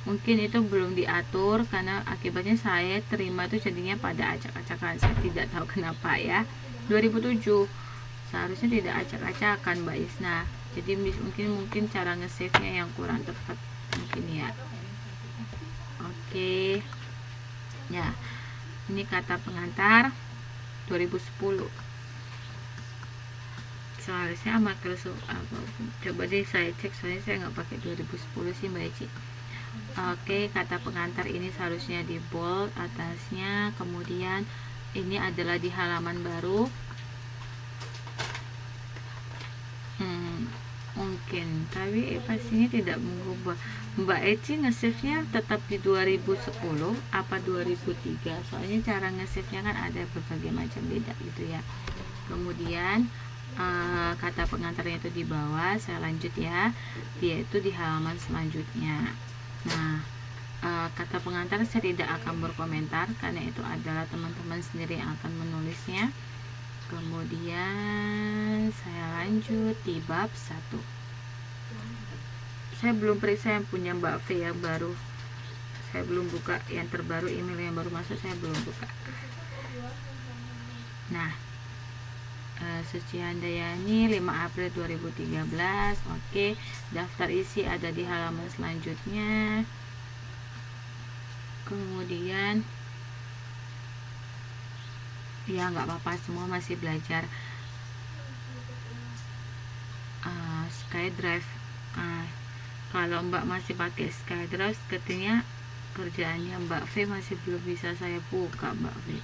mungkin itu belum diatur, karena akibatnya saya terima itu jadinya pada acak-acakan. Saya tidak tahu kenapa ya. 2007 seharusnya tidak acak-acakan Mbak Isna, jadi mungkin cara nge-save-nya yang kurang tepat mungkin ya. Oke ya, ini kata pengantar 2010. Seharusnya Microsoft coba deh saya cek, soalnya saya nggak pakai 2010 sih Mbak Eci. Oke, kata pengantar ini seharusnya di bold atasnya, kemudian ini adalah di halaman baru. Mungkin, tapi pastinya tidak mengubah. Mbak Eci nge-save-nya tetap di 2010 apa 2003, soalnya cara nge-save-nya kan ada berbagai macam beda gitu ya. Kemudian kata pengantarnya itu di bawah, saya lanjut ya, dia itu di halaman selanjutnya. Nah, kata pengantar saya tidak akan berkomentar karena itu adalah teman-teman sendiri yang akan menulisnya. Kemudian saya lanjut di bab 1. Saya belum periksa yang punya Mbak V yang baru, saya belum buka yang terbaru, email yang baru masuk saya belum buka. Nah, Suci Handayani 5 April 2013. Oke, daftar isi ada di halaman selanjutnya. Kemudian ya nggak apa-apa, semua masih belajar SkyDrive. Kalau Mbak masih pakai SkyDrive, sepertinya kerjaannya Mbak V masih belum bisa saya buka Mbak V,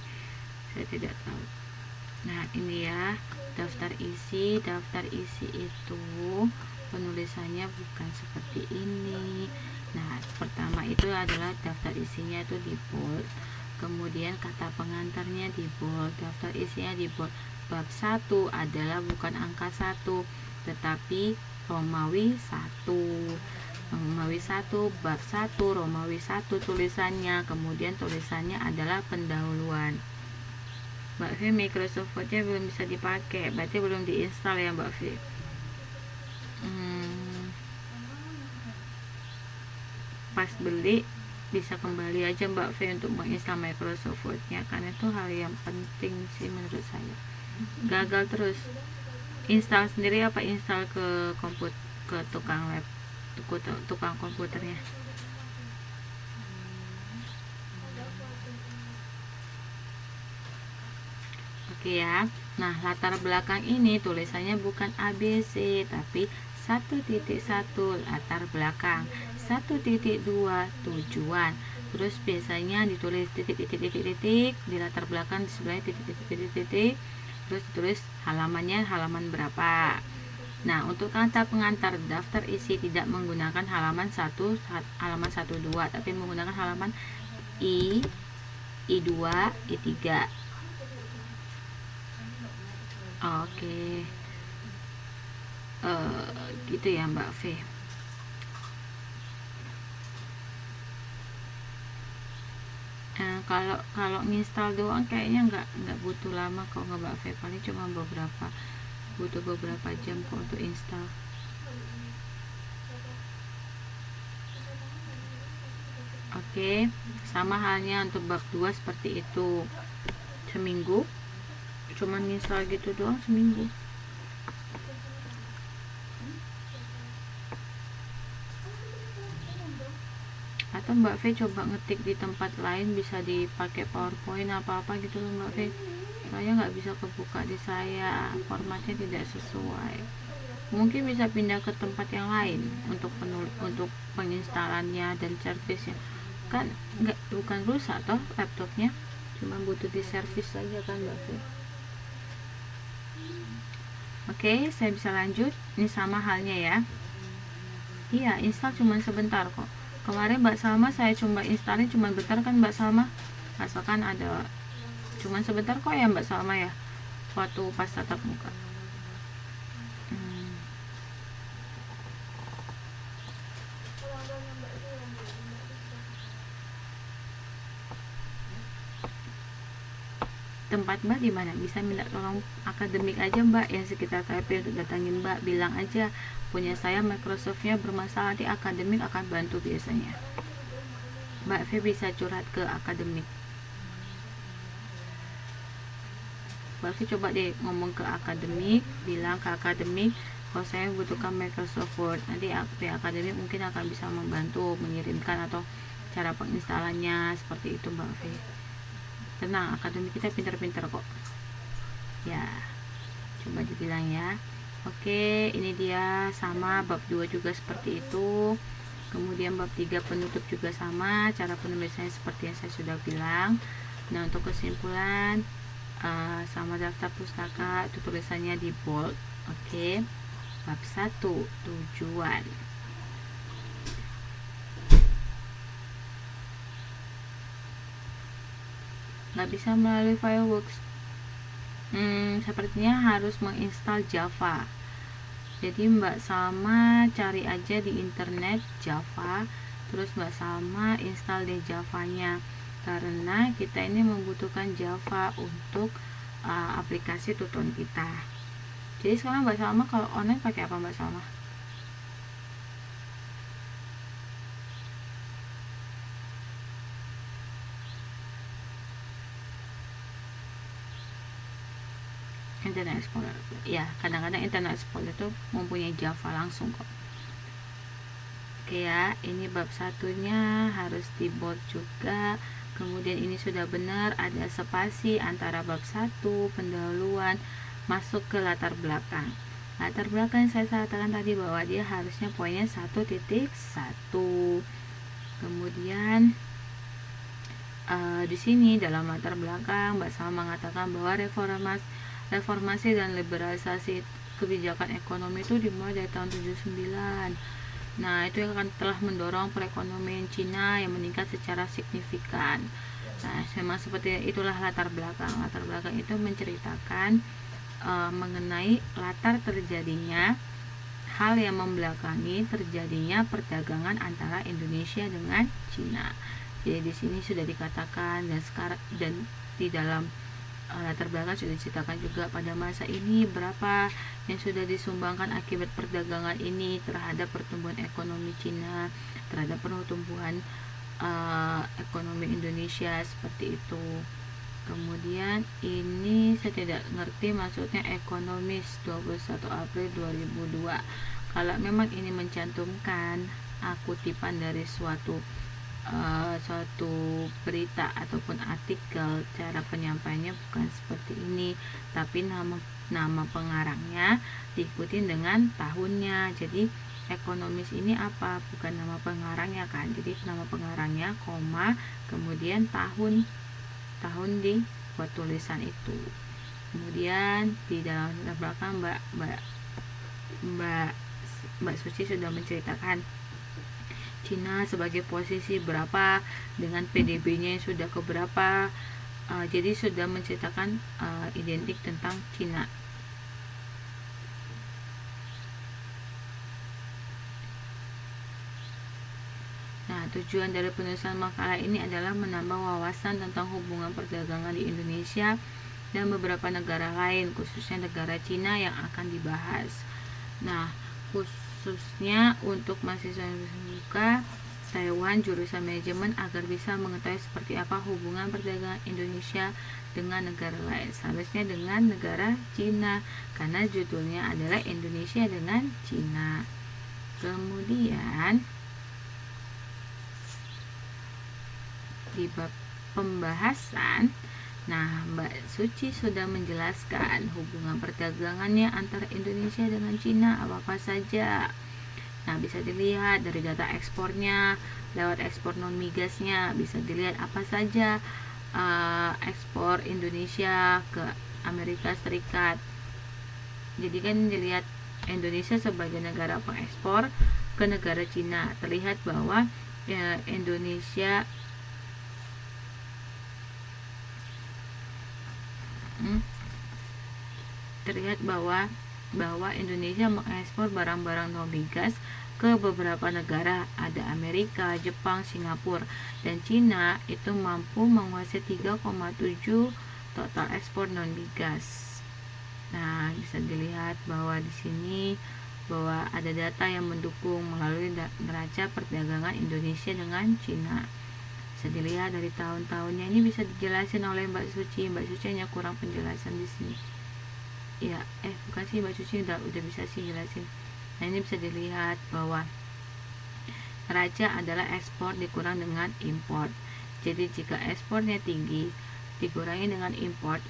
saya tidak tahu. Nah ini ya daftar isi. Daftar isi itu penulisannya bukan seperti ini. Nah pertama itu adalah daftar isinya itu di bold, kemudian kata pengantarnya di bold, daftar isinya di bold. Bab 1 adalah bukan angka 1 tetapi Romawi 1. Romawi 1 bab 1 Romawi 1 tulisannya, kemudian tulisannya adalah pendahuluan. Mbak V Microsoft Word-nya belum bisa dipakai, berarti belum diinstal ya Mbak V. Pas beli bisa kembali aja Mbak V untuk menginstal Microsoft Word-nya, karena itu hal yang penting sih menurut saya. Gagal terus install sendiri apa install ke tukang lab, tukang komputernya. Oke ya. Nah, latar belakang ini tulisannya bukan ABC tapi 1.1 latar belakang, 1.2 tujuan. Terus biasanya ditulis titik di latar belakang, di sebelahnya titik. Terus ditulis halamannya halaman berapa. Nah, untuk kata pengantar daftar isi tidak menggunakan halaman 1, halaman 1 2, tapi menggunakan halaman I2, I3. Oke. Gitu ya Mbak V. Kalau nginstal doang kayaknya nggak butuh lama kok Mbak V, paling cuma butuh beberapa jam kok untuk install. Oke, sama halnya untuk bab 2 seperti itu, seminggu, cuman install gitu doang seminggu. Atau Mbak V coba ngetik di tempat lain, bisa dipakai PowerPoint apa-apa gitu loh Mbak V. Saya nggak bisa kebuka di saya, formatnya tidak sesuai. Mungkin bisa pindah ke tempat yang lain untuk penginstalannya dan servisnya. Kan bukan rusak toh laptopnya, cuma butuh di servis saja kan Mbak V. Oke, saya bisa lanjut. Ini sama halnya ya. Iya, install cuma sebentar kok. Kemarin Mbak Salma saya coba installin cuma bentar kan Mbak Salma. Asalkan ada, cuma sebentar kok ya Mbak Salma ya, waktu pas tatap muka. Tempat Mbak di mana? Bisa minta tolong akademik aja Mbak, yang sekitar KP untuk datangin Mbak, bilang aja punya saya Microsoftnya bermasalah, di akademik akan bantu biasanya. Mbak V bisa curhat ke akademik. Mbak V coba deh ngomong ke akademik, bilang ke akademik kalau saya membutuhkan Microsoft Word. Nanti akademik mungkin akan bisa membantu mengirimkan atau cara penginstalannya seperti itu Mbak V. Tenang, akademik kita pintar-pintar kok ya, coba dibilang ya. Oke, ini dia sama bab 2 juga seperti itu. Kemudian bab 3 penutup juga sama, cara penulisannya seperti yang saya sudah bilang. Nah, untuk kesimpulan sama daftar pustaka itu tulisannya di bold. Oke. Bab 1 tujuan. Nggak bisa melalui Fireworks. Sepertinya harus menginstal Java. Jadi Mbak Salma cari aja di internet Java, terus Mbak Salma install deh Javanya, karena kita ini membutuhkan Java untuk aplikasi tuton kita. Jadi sekarang Mbak Salma kalau online pakai apa Mbak Salma? Internet Explorer ya, kadang-kadang Internet Explorer itu mempunyai Java langsung kok. Oke ya, ini bab satunya harus di bold juga. Kemudian ini sudah benar, ada spasi antara bab 1 pendahuluan masuk ke latar belakang. Latar belakang saya katakan tadi bahwa dia harusnya poinnya 1.1. Kemudian di sini dalam latar belakang Mbak Salma mengatakan bahwa reformasi dan liberalisasi kebijakan ekonomi itu dimulai dari tahun 79. Nah, itu yang akan telah mendorong perekonomian Cina yang meningkat secara signifikan. Nah, memang seperti itulah latar belakang. Latar belakang itu menceritakan mengenai latar terjadinya hal yang membelakangi terjadinya perdagangan antara Indonesia dengan Cina. Jadi di sini sudah dikatakan dan di dalam latar belakang sudah diceritakan juga pada masa ini berapa yang sudah disumbangkan akibat perdagangan ini terhadap pertumbuhan ekonomi Cina, terhadap pertumbuhan ekonomi Indonesia, seperti itu. Kemudian ini saya tidak ngerti maksudnya ekonomis 21 April 2002. Kalau memang ini mencantumkan kutipan dari suatu berita ataupun artikel, cara penyampaiannya bukan seperti ini, tapi nama pengarangnya diikuti dengan tahunnya. Jadi ekonomis ini apa? Bukan nama pengarangnya kan. Jadi nama pengarangnya koma kemudian tahun di buat tulisan itu. Kemudian di dalam belakang Mbak Suci sudah menceritakan Cina sebagai posisi berapa dengan PDB-nya yang sudah keberapa. Jadi sudah menceritakan identik tentang Cina. Nah, tujuan dari penulisan makalah ini adalah menambah wawasan tentang hubungan perdagangan di Indonesia dan beberapa negara lain, khususnya negara Cina yang akan dibahas. Nah, khususnya untuk mahasiswa yang buka Taiwan jurusan manajemen agar bisa mengetahui seperti apa hubungan perdagangan Indonesia dengan negara lain, seharusnya dengan negara Cina, karena judulnya adalah Indonesia dengan Cina. Kemudian di bab pembahasan, nah Mbak Suci sudah menjelaskan hubungan perdagangannya antara Indonesia dengan Cina apa saja. Nah, bisa dilihat dari data ekspornya, lewat ekspor non migasnya bisa dilihat apa saja ekspor Indonesia ke Amerika Serikat. Jadi kan dilihat Indonesia sebagai negara pengekspor ke negara Cina, terlihat bahwa Indonesia terlihat bahwa Indonesia mengekspor barang-barang non migas ke beberapa negara, ada Amerika, Jepang, Singapura, dan Cina itu mampu menguasai 3,7 total ekspor non migas. Nah, bisa dilihat bahwa di sini bahwa ada data yang mendukung melalui neraca perdagangan Indonesia dengan Cina. Bisa dilihat dari tahun-tahunnya, ini bisa dijelasin oleh Mbak Suci. Mbak Suci hanya kurang penjelasan di sini. Ya, bukan sih, Mbak Suci udah bisa sih jelasin. Nah, ini bisa dilihat bahwa neraca adalah ekspor dikurang dengan import. Jadi jika ekspornya tinggi dikurangi dengan import,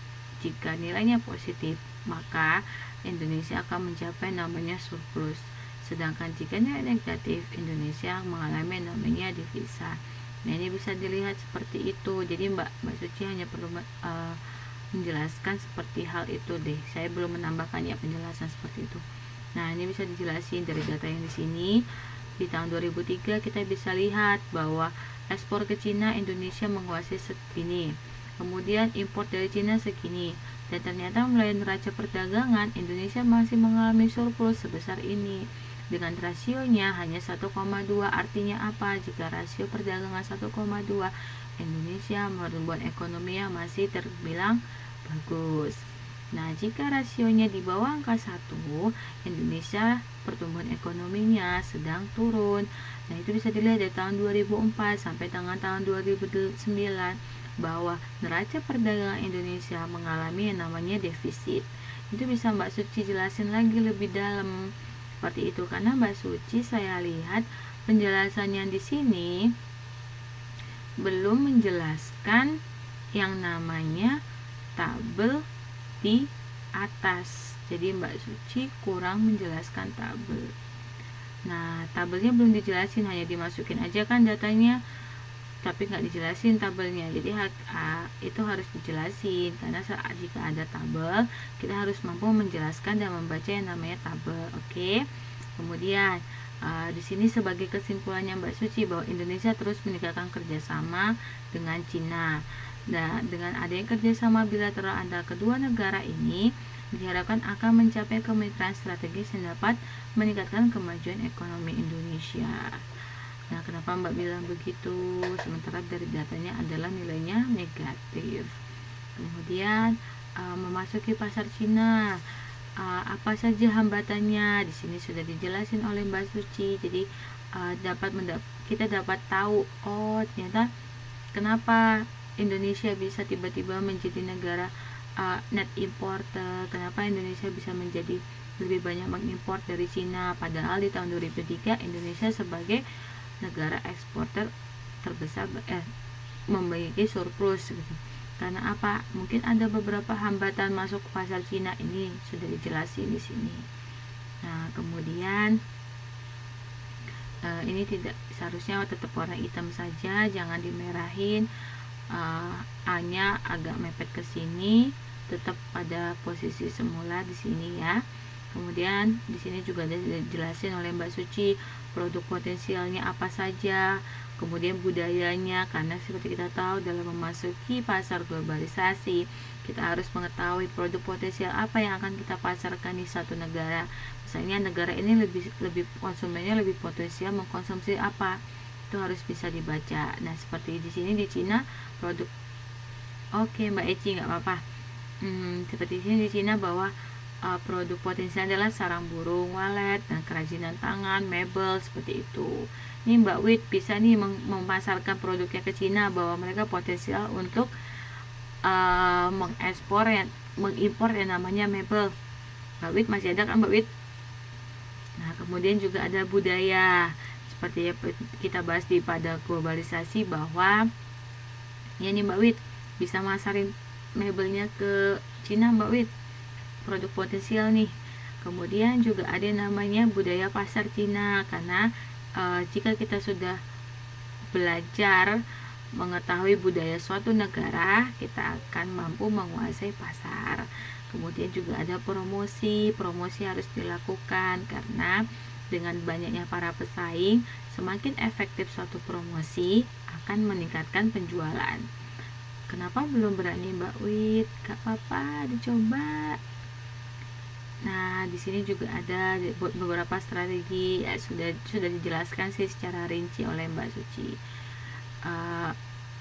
jika nilainya positif, maka Indonesia akan mencapai namanya surplus. Sedangkan jika nilai negatif, Indonesia mengalami namanya devisa. Nah, ini bisa dilihat seperti itu. Jadi Mbak Suci hanya perlu menjelaskan seperti hal itu deh. Saya belum menambahkan ya penjelasan seperti itu. Nah, ini bisa dijelasin dari data yang di sini. Di tahun 2003 kita bisa lihat bahwa ekspor ke Cina Indonesia menguasai segini. Kemudian import dari Cina segini. Dan ternyata melalui neraca perdagangan Indonesia masih mengalami surplus sebesar ini. Dengan rasionya hanya 1,2. Artinya apa? Jika rasio perdagangan 1,2, Indonesia pertumbuhan ekonominya masih terbilang bagus. Nah, jika rasionya di bawah angka 1, Indonesia pertumbuhan ekonominya sedang turun. Nah, itu bisa dilihat dari tahun 2004 sampai dengan tahun 2009 bahwa neraca perdagangan Indonesia mengalami yang namanya defisit. Itu bisa Mbak Suci jelasin lagi lebih dalam seperti itu, karena Mbak Suci saya lihat penjelasannya di sini belum menjelaskan yang namanya tabel di atas. Jadi Mbak Suci kurang menjelaskan tabel. Nah, tabelnya belum dijelasin, hanya dimasukin aja kan datanya, tapi nggak dijelasin tabelnya. Jadi itu harus dijelasin, karena jika ada tabel kita harus mampu menjelaskan dan membaca yang namanya tabel. Oke. Kemudian di sini sebagai kesimpulannya Mbak Suci bahwa Indonesia terus meningkatkan kerjasama dengan Cina. Nah, dengan adanya kerjasama bilateral antara kedua negara ini diharapkan akan mencapai kemitraan strategis yang dapat meningkatkan kemajuan ekonomi Indonesia. Nah, kenapa Mbak bilang begitu? Sementara dari datanya adalah nilainya negatif. Kemudian memasuki pasar Cina, apa saja hambatannya? Di sini sudah dijelasin oleh Mbak Suci. Jadi kita dapat tahu, oh ternyata kenapa Indonesia bisa tiba-tiba menjadi negara net importer. Kenapa Indonesia bisa menjadi lebih banyak mengimpor dari Cina? Padahal di tahun 2003 Indonesia sebagai negara eksporter terbesar memiliki surplus gitu. Karena apa? Mungkin ada beberapa hambatan masuk ke pasar Cina, ini sudah dijelasin di sini. Nah, kemudian ini tidak seharusnya tetap warna hitam saja, jangan dimerahin. A-nya agak mepet ke sini, tetap pada posisi semula di sini ya. Kemudian di sini juga dijelasin oleh Mbak Suci produk potensialnya apa saja, kemudian budayanya, karena seperti kita tahu dalam memasuki pasar globalisasi kita harus mengetahui produk potensial apa yang akan kita pasarkan di satu negara. Misalnya negara ini lebih konsumennya lebih potensial mengkonsumsi apa, itu harus bisa dibaca. Nah, seperti di sini di Cina produk, oke Mbak Eci nggak apa-apa. Seperti di sini di Cina bahwa produk potensial adalah sarang burung, walet, dan kerajinan tangan, mebel, seperti itu. Ini Mbak Wit bisa nih memasarkan produknya ke Cina bahwa mereka potensial untuk mengimpor yang namanya mebel. Mbak Wit masih ada kan Mbak Wit? Nah, kemudian juga ada budaya, seperti yang kita bahas pada globalisasi bahwa ya nih Mbak Wit bisa masarin mebelnya ke Cina Mbak Wit, produk potensial nih. Kemudian juga ada yang namanya budaya pasar Cina, karena jika kita sudah belajar mengetahui budaya suatu negara, kita akan mampu menguasai pasar. Kemudian juga ada promosi harus dilakukan, karena dengan banyaknya para pesaing, semakin efektif suatu promosi akan meningkatkan penjualan. Kenapa belum berani Mbak Wit? Gak apa-apa, dicoba. Nah, di sini juga ada beberapa strategi ya, sudah dijelaskan sih secara rinci oleh Mbak Suci.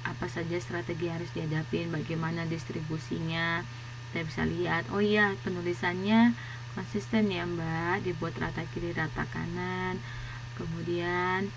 Apa saja strategi yang harus dihadapin, bagaimana distribusinya. Kita bisa lihat, oh iya, penulisannya konsisten ya Mbak, dibuat rata kiri rata kanan. Kemudian